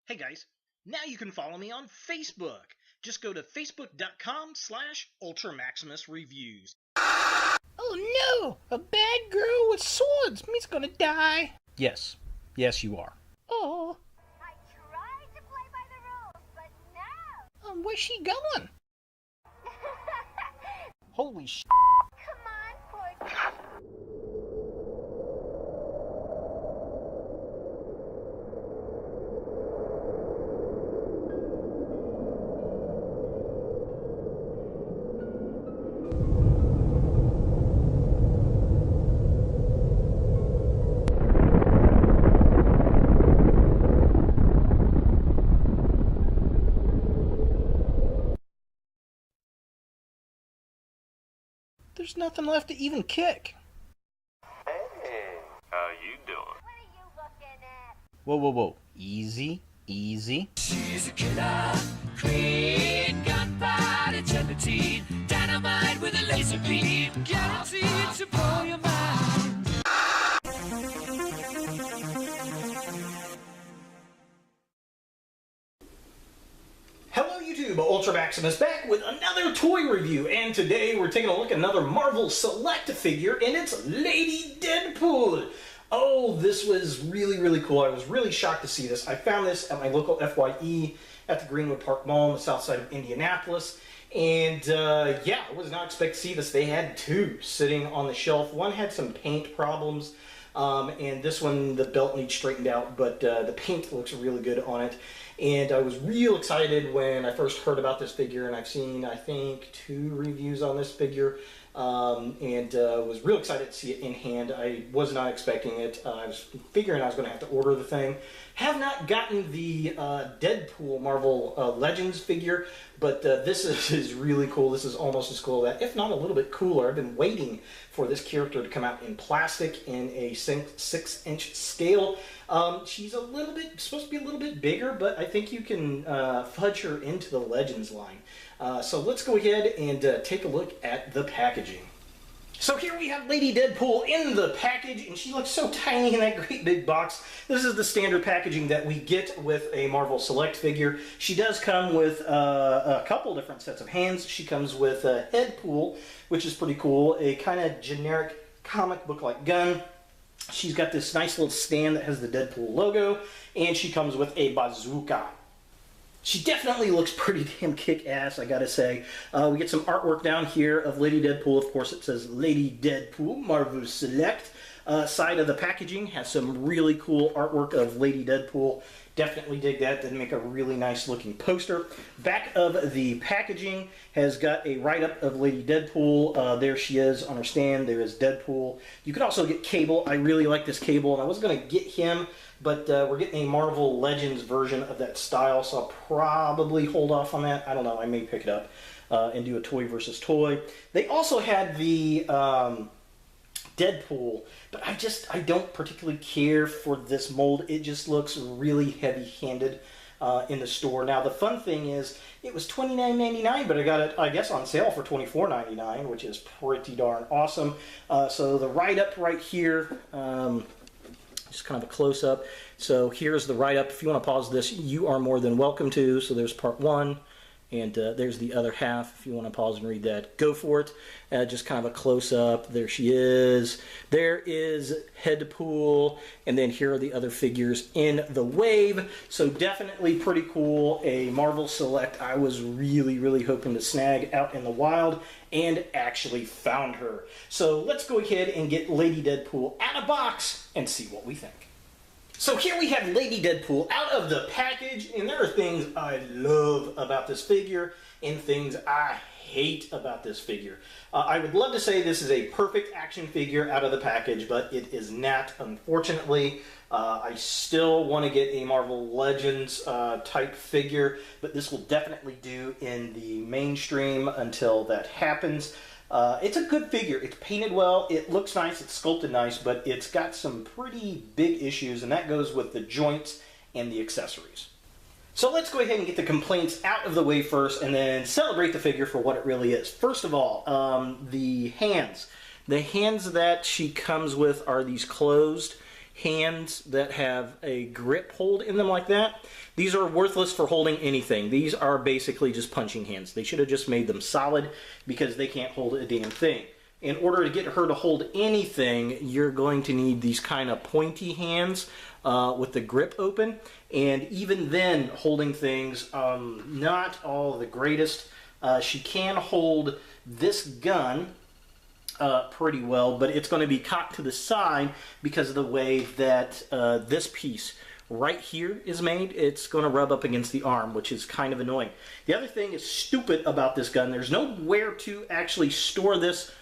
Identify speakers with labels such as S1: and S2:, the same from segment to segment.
S1: Hey guys, now you can follow me on Facebook. Just go to facebook.com/UltraMaximusReviews.
S2: Oh no! A bad girl with swords! Me's gonna die!
S1: Yes. Yes, you are.
S2: Oh.
S3: I tried to play by the rules, but no!
S2: Where's she going? Holy sh**.
S3: Come on, poor...
S2: There's nothing left to even kick.
S4: Hey, how you doing?
S3: What are you looking at?
S2: Whoa, whoa, whoa. Easy, easy.
S5: She's a killer queen, gunfighter, gelatine, dynamite with a laser beam, guaranteed to blow your mind.
S1: Hello YouTube, Ultra Maximus back with another toy review, and today we're taking a look at another Marvel Select figure, and it's Lady Deadpool. Oh, this was really cool. I was really shocked to see this. I found this at my local FYE at the Greenwood Park Mall on the south side of Indianapolis, and yeah, I was not expecting to see this. They had two sitting on the shelf. One had some paint problems, and this one, the belt needs straightened out, but the paint looks really good on it. And I was real excited when I first heard about this figure, and I've seen, I think, 2 reviews on this figure, and was real excited to see it in hand. I was not expecting it. I was figuring I was going to have to order the thing. Have not gotten the Deadpool Marvel Legends figure, but this is really cool. This is almost as cool as that, if not a little bit cooler. I've been waiting for this character to come out in plastic in a 6-inch scale. She's a little bit, supposed to be a little bit bigger, but I think you can fudge her into the Legends line. So let's go ahead and take a look at the packaging. So here we have Lady Deadpool in the package, and she looks so tiny in that great big box. This is the standard packaging that we get with a Marvel Select figure. She does come with a couple different sets of hands. She comes with a Headpool, which is pretty cool, a kind of generic comic book-like gun. She's got this nice little stand that has the Deadpool logo, and she comes with a bazooka. She definitely looks pretty damn kick-ass, I gotta say. We get some artwork down here of Lady Deadpool. Of course, it says Lady Deadpool, Marvel Select. Side of the packaging has some really cool artwork of Lady Deadpool. Definitely dig that. Did make a really nice looking poster. Back of the packaging has got a write-up of Lady Deadpool. There she is on her stand. There is Deadpool. You can also get Cable. I really like this Cable, and I was going to get him, but we're getting a Marvel Legends version of that style, so I'll probably hold off on that. I don't know. I may pick it up and do a toy versus toy. They also had the Deadpool, but I don't particularly care for this mold. It just looks really heavy-handed in the store. Now, the fun thing is, it was $29.99, but I got it, I guess, on sale for $24.99, which is pretty darn awesome. So the write-up right here, just kind of a close-up. So here's the write-up. If you want to pause this, you are more than welcome to. So there's part 1. And there's the other half. If you want to pause and read that, go for it. Just kind of a close-up. There she is. There is Headpool. And then here are the other figures in the wave. So definitely pretty cool. A Marvel Select I was really hoping to snag out in the wild, and actually found her. So let's go ahead and get Lady Deadpool out of box and see what we think. So here we have Lady Deadpool out of the package, and there are things I love about this figure and things I hate about this figure. I would love to say this is a perfect action figure out of the package, but it is not, unfortunately. I still want to get a Marvel Legends type figure, but this will definitely do in the mainstream until that happens. It's a good figure. It's painted well, it looks nice, it's sculpted nice, but it's got some pretty big issues, and that goes with the joints and the accessories. So let's go ahead and get the complaints out of the way first, and then celebrate the figure for what it really is. First of all, the hands. The hands that she comes with are these closed hands that have a grip hold in them like that, these are worthless for holding anything. These are basically just punching hands. They should have just made them solid because they can't hold a damn thing. In order to get her to hold anything, you're going to need these kind of pointy hands with the grip open. And even then, holding things, not all the greatest. She can hold this gun pretty well, but it's going to be cocked to the side because of the way that this piece right here is made. It's going to rub up against the arm, which is kind of annoying. The other thing is stupid about this gun. There's nowhere to actually store this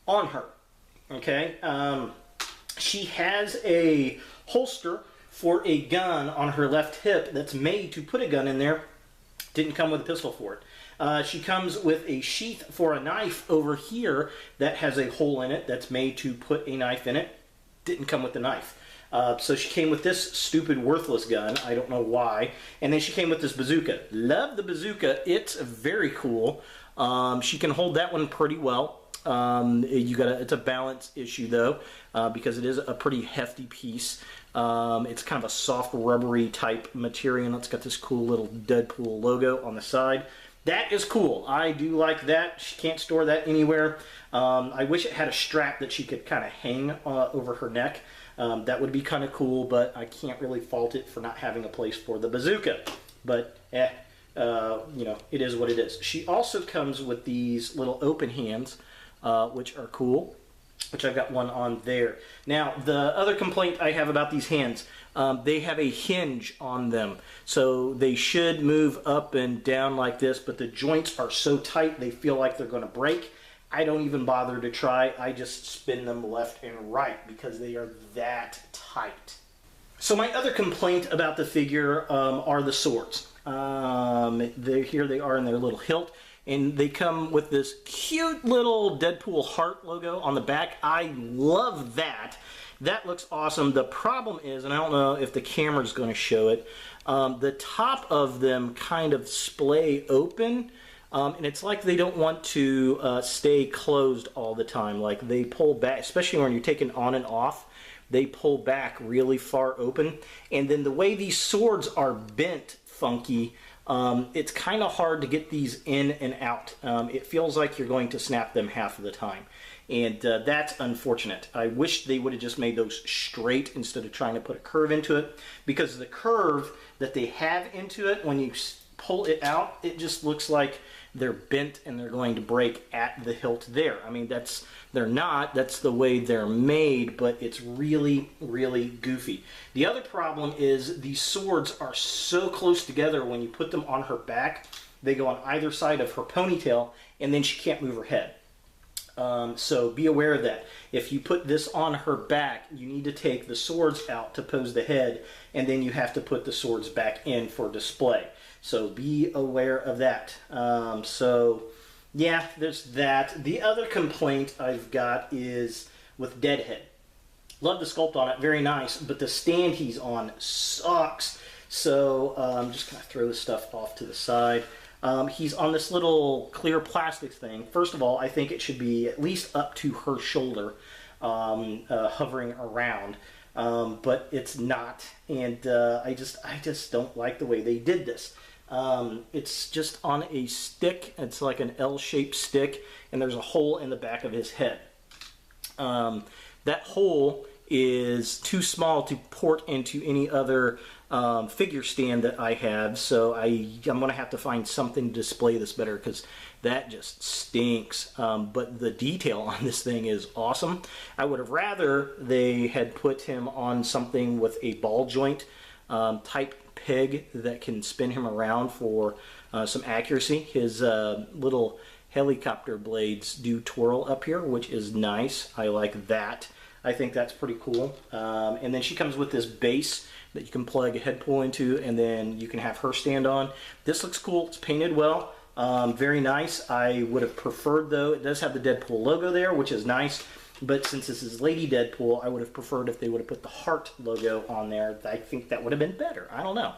S1: on her. Okay, she has a holster for a gun on her left hip that's made to put a gun in there. Didn't come with a pistol for it. She comes with a sheath for a knife over here that has a hole in it that's made to put a knife in it. Didn't come with the knife. So she came with this stupid worthless gun. I don't know why. And then she came with this bazooka. Love the bazooka. It's very cool. She can hold that one pretty well. It's a balance issue though, because it is a pretty hefty piece. It's kind of a soft rubbery type material. It's got this cool little Deadpool logo on the side. That is cool. I do like that. She can't store that anywhere. I wish it had a strap that she could kind of hang over her neck. That would be kind of cool, but I can't really fault it for not having a place for the bazooka. But it is what it is. She also comes with these little open hands, which are cool, which I've got one on there. Now, the other complaint I have about these hands, they have a hinge on them. So they should move up and down like this, but the joints are so tight they feel like they're going to break. I don't even bother to try. I just spin them left and right because they are that tight. So my other complaint about the figure are the swords. Here they are in their little hilt. And they come with this cute little Deadpool heart logo on the back. I love that. That looks awesome. The problem is, and I don't know if the camera's going to show it, the top of them kind of splay open. And it's like they don't want to stay closed all the time. Like they pull back, especially when you're taking on and off. They pull back really far open. And then the way these swords are bent funky, it's kind of hard to get these in and out. It feels like you're going to snap them half of the time. And that's unfortunate. I wish they would have just made those straight instead of trying to put a curve into it. Because the curve that they have into it, when you pull it out, it just looks like they're bent and they're going to break at the hilt there. I mean, they're not. That's the way they're made, but it's really, really goofy. The other problem is these swords are so close together when you put them on her back. They go on either side of her ponytail, and then she can't move her head. So be aware of that. If you put this on her back, you need to take the swords out to pose the head, and then you have to put the swords back in for display. So be aware of that. So yeah, there's that. The other complaint I've got is with Deadhead. Love the sculpt on it, very nice, but the stand he's on sucks. So I'm just going to throw this stuff off to the side. He's on this little clear plastic thing. First of all, I think it should be at least up to her shoulder, hovering around. But it's not, and I just don't like the way they did this. It's just on a stick. It's like an L-shaped stick, and there's a hole in the back of his head. That hole is too small to port into any other figure stand that I have, so I'm going to have to find something to display this better, because that just stinks. But the detail on this thing is awesome. I would have rather they had put him on something with a ball joint type peg that can spin him around for some accuracy. His little helicopter blades do twirl up here, which is nice. I like that. I think that's pretty cool. And then she comes with this base that you can plug a Headpool into, and then you can have her stand on. This looks cool. It's painted well. Very nice. I would have preferred, though, it does have the Deadpool logo there, which is nice. But since this is Lady Deadpool, I would have preferred if they would have put the heart logo on there. I think that would have been better. I don't know.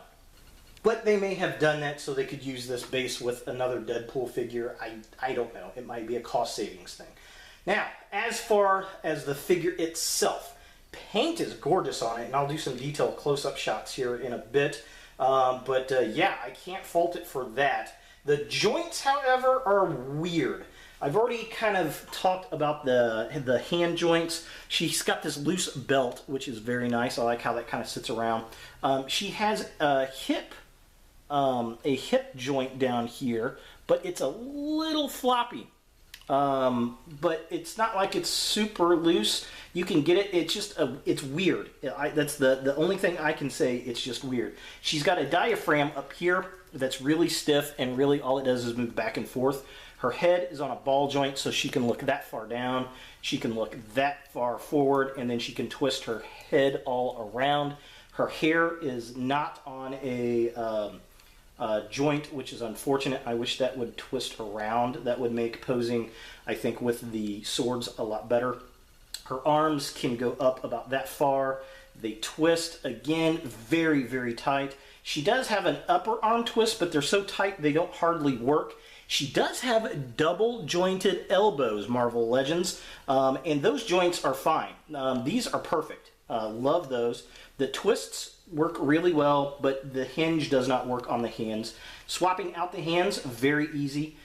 S1: But they may have done that so they could use this base with another Deadpool figure. I don't know. It might be a cost savings thing. Now, as far as the figure itself, paint is gorgeous on it, and I'll do some detailed close-up shots here in a bit. Yeah, I can't fault it for that. The joints, however, are weird. I've already kind of talked about the hand joints. She's got this loose belt, which is very nice. I like how that kind of sits around. She has a hip joint down here, but it's a little floppy. But it's not like it's super loose. You can get it. It's just it's weird. That's the only thing I can say. It's just weird. She's got a diaphragm up here that's really stiff, and really all it does is move back and forth. Her head is on a ball joint, so she can look that far down. She can look that far forward, and then she can twist her head all around. Her hair is not on a joint, which is unfortunate. I wish that would twist around. That would make posing, I think, with the swords a lot better. Her arms can go up about that far. They twist, again, very, very tight. She does have an upper arm twist, but they're so tight they don't hardly work. She does have double jointed elbows, Marvel Legends, and those joints are fine. These are perfect. Love those. The twists work really well, but the hinge does not work on the hands. Swapping out the hands, very easy.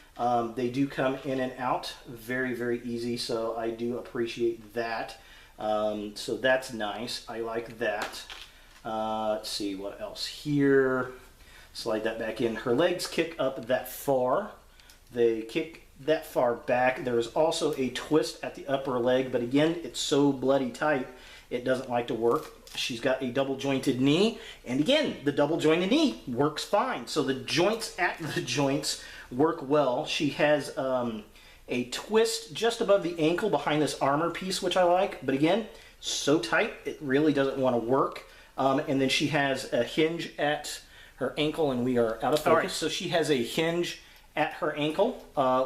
S1: They do come in and out, very, very easy, so I do appreciate that. So that's nice. I like that. Let's see, what else here? Slide that back in. Her legs kick up that far. They kick that far back. There's also a twist at the upper leg, but again, it's so bloody tight, it doesn't like to work. She's got a double jointed knee, and again, the double jointed knee works fine. So the joints at the joints work well. She has a twist just above the ankle behind this armor piece, which I like, but again, so tight, it really doesn't want to work. And then she has a hinge at her ankle, and we are out of focus. Right. So she has a hinge at her ankle,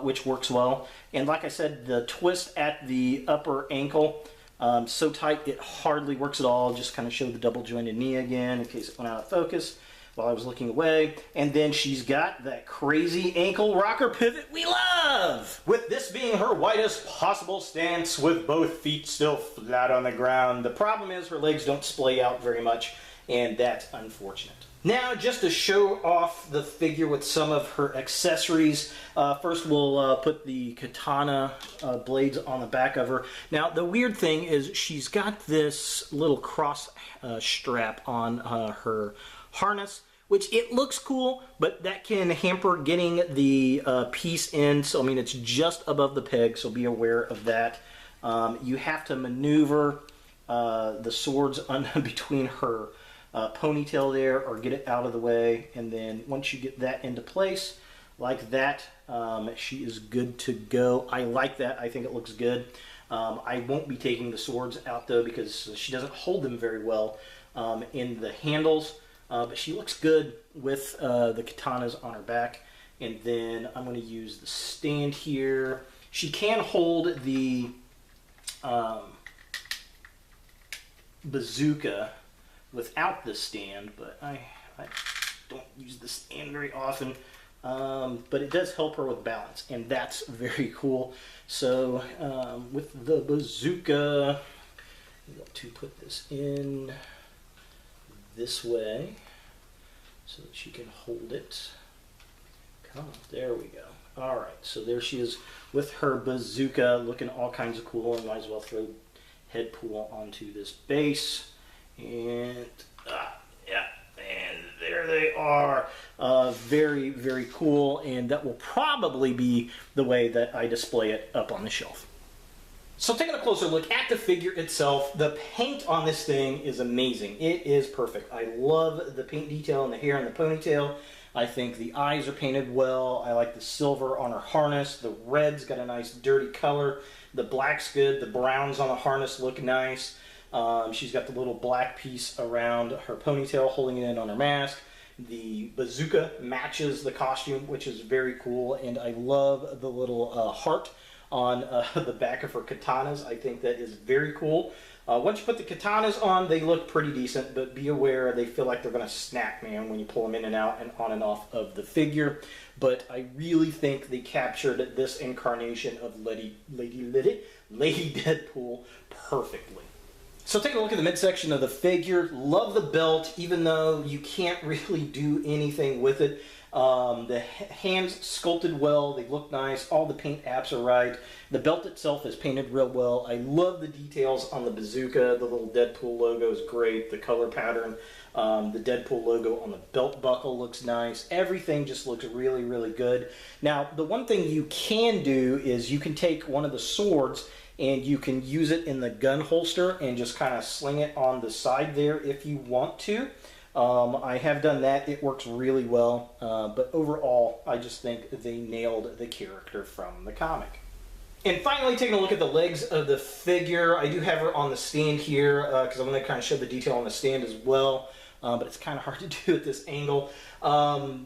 S1: which works well. And like I said, the twist at the upper ankle, so tight it hardly works at all. Just kind of show the double jointed knee again in case it went out of focus while I was looking away. And then she's got that crazy ankle rocker pivot we love! With this being her widest possible stance with both feet still flat on the ground. The problem is her legs don't splay out very much, and that's unfortunate. Now, just to show off the figure with some of her accessories, first we'll put the katana blades on the back of her. Now, the weird thing is she's got this little cross strap on her harness, which it looks cool, but that can hamper getting the piece in. So, I mean, it's just above the peg, so be aware of that. You have to maneuver the swords between her ponytail there, or get it out of the way, and then once you get that into place like that, she is good to go. I like that. I think it looks good. I won't be taking the swords out though, because she doesn't hold them very well in the handles, but she looks good with the katanas on her back. And then I'm going to use the stand here. She can hold the bazooka without the stand, but I don't use the stand very often, but it does help her with balance, and that's very cool. So with the bazooka, I'm going to put this in this way so that she can hold it. Come on, there we go. Alright, so there she is with her bazooka, looking all kinds of cool, and might as well throw Headpool onto this base. And yeah, and there they are. Very, very cool, and that will probably be the way that I display it up on the shelf. So taking a closer look at the figure itself, the paint on this thing is amazing. It is perfect. I love the paint detail in the hair and the ponytail. I think the eyes are painted well. I like the silver on her harness. The red's got a nice dirty color. The black's good. The browns on the harness look nice. She's got the little black piece around her ponytail holding it in on her mask. The bazooka matches the costume, which is very cool, and I love the little heart on the back of her katanas. I think that is very cool. Once you put the katanas on, they look pretty decent, but be aware they feel like they're going to snap, man, when you pull them in and out and on and off of the figure. But I really think they captured this incarnation of Lady Deadpool perfectly. So taking a look at the midsection of the figure, love the belt, even though you can't really do anything with it. The hands sculpted well, they look nice, all the paint apps are right. The belt itself is painted real well. I love the details on the bazooka, the little Deadpool logo is great, the color pattern, the Deadpool logo on the belt buckle looks nice. Everything just looks really, really good. Now, the one thing you can do is you can take one of the swords and you can use it in the gun holster and just kind of sling it on the side there if you want to. I have done that. It works really well. But overall, I just think they nailed the character from the comic. And finally, taking a look at the legs of the figure, I do have her on the stand here because I'm going to kind of show the detail on the stand as well. But it's kind of hard to do at this angle.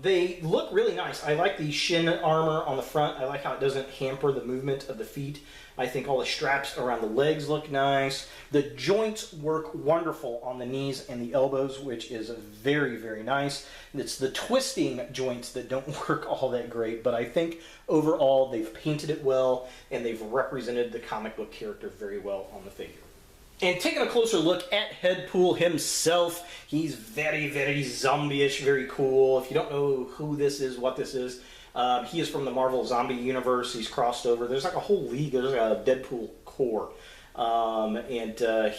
S1: They look really nice. I like the shin armor on the front. I like how it doesn't hamper the movement of the feet. I think all the straps around the legs look nice. The joints work wonderful on the knees and the elbows, which is very, very nice. It's the twisting joints that don't work all that great, but I think overall they've painted it well and they've represented the comic book character very well on the figure. And taking a closer look at Headpool himself, he's very, very zombie-ish, very cool. If you don't know who this is, what this is, he is from the Marvel Zombie universe. He's crossed over. There's like a whole league. There's a Deadpool Corps.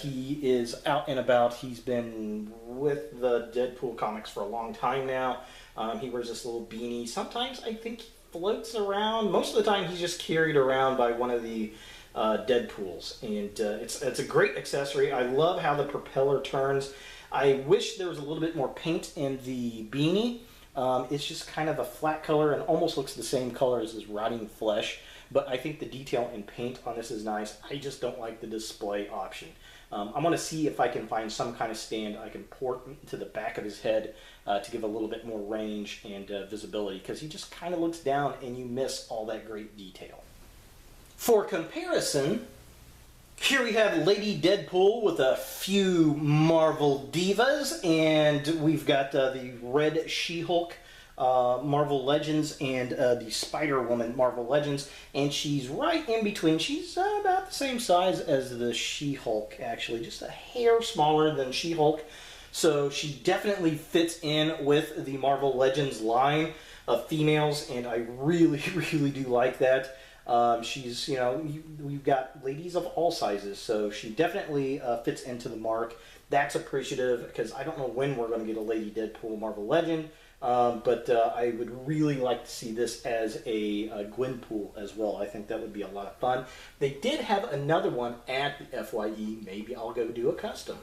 S1: He is out and about. He's been with the Deadpool comics for a long time now. He wears this little beanie. Sometimes I think he floats around. Most of the time he's just carried around by one of the Deadpools. And it's a great accessory. I love how the propeller turns. I wish there was a little bit more paint in the beanie. It's just kind of a flat color and almost looks the same color as his rotting flesh, but I think the detail and paint on this is nice. I just don't like the display option. I'm going to see if I can find some kind of stand I can port to the back of his head to give a little bit more range and visibility, because he just kind of looks down and you miss all that great detail. For comparison, here we have Lady Deadpool with a few Marvel divas, and we've got the Red She-Hulk Marvel Legends and the Spider-Woman Marvel Legends, and she's right in between. She's about the same size as the She-Hulk, actually, just a hair smaller than She-Hulk, so she definitely fits in with the Marvel Legends line of females, and I really, really do like that. She's, we've got ladies of all sizes, so she definitely fits into the mark. That's appreciative, because I don't know when we're going to get a Lady Deadpool Marvel Legend, but I would really like to see this as a Gwenpool as well. I think that would be a lot of fun. They did have another one at the FYE. Maybe I'll go do a custom.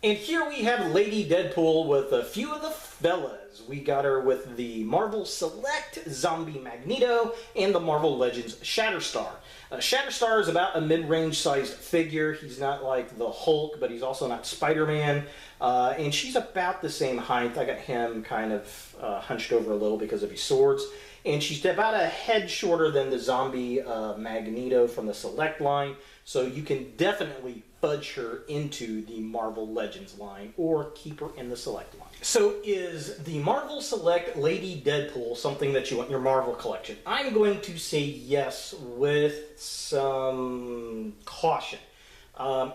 S1: And here we have Lady Deadpool with a few of the fellas. We got her with the Marvel Select Zombie Magneto and the Marvel Legends Shatterstar. Shatterstar is about a mid-range sized figure. He's not like the Hulk, but he's also not Spider-Man. And she's about the same height. I got him kind of hunched over a little because of his swords. And she's about a head shorter than the zombie Magneto from the Select line. So you can definitely fudge her into the Marvel Legends line or keep her in the Select line. So is the Marvel Select Lady Deadpool something that you want in your Marvel collection? I'm going to say yes with some caution.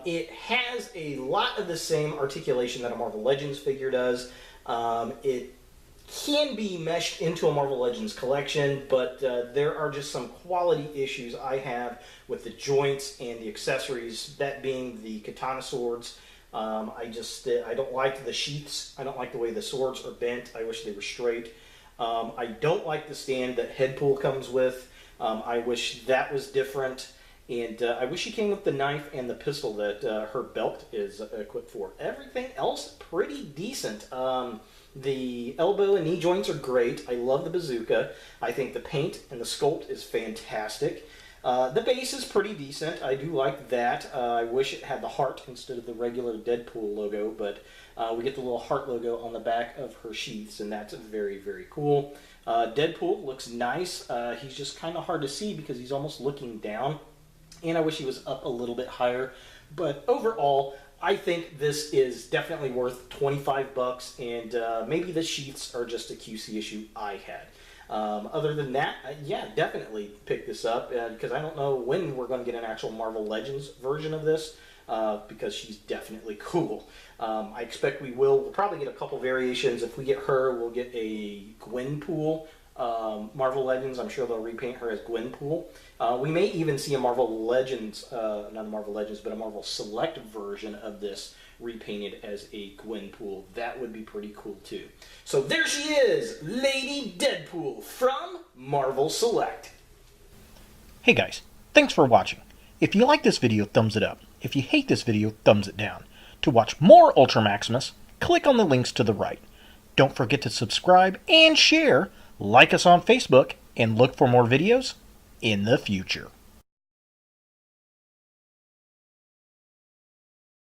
S1: It has a lot of the same articulation that a Marvel Legends figure does. It can be meshed into a Marvel Legends collection, but there are just some quality issues I have with the joints and the accessories, that being the katana swords. I don't like the sheaths. I don't like the way the swords are bent. I wish they were straight. I don't like the stand that Headpool comes with. I wish that was different. And I wish she came with the knife and the pistol that her belt is equipped for. Everything else, pretty decent. The elbow and knee joints are great. I love the bazooka. I think the paint and the sculpt is fantastic. The base is pretty decent. I do like that. I wish it had the heart instead of the regular Deadpool logo, but we get the little heart logo on the back of her sheaths, and that's very, very cool. Deadpool looks nice. He's just kind of hard to see because he's almost looking down, and I wish he was up a little bit higher. But overall, I think this is definitely worth $25, and maybe the sheaths are just a QC issue I had. Other than that, yeah, definitely pick this up, because I don't know when we're going to get an actual Marvel Legends version of this. because she's definitely cool. I expect we'll probably get a couple variations. If we get her, we'll get a Gwenpool. Marvel Legends, I'm sure they'll repaint her as Gwenpool. We may even see a Marvel Legends, not a Marvel Legends, but a Marvel Select version of this repainted as a Gwenpool. That would be pretty cool too. So there she is, Lady Deadpool from Marvel Select.
S6: Hey guys, thanks for watching. If you like this video, thumbs it up. If you hate this video, thumbs it down. To watch more Ultra Maximus, click on the links to the right. Don't forget to subscribe and share, like us on Facebook, and look for more videos in the future.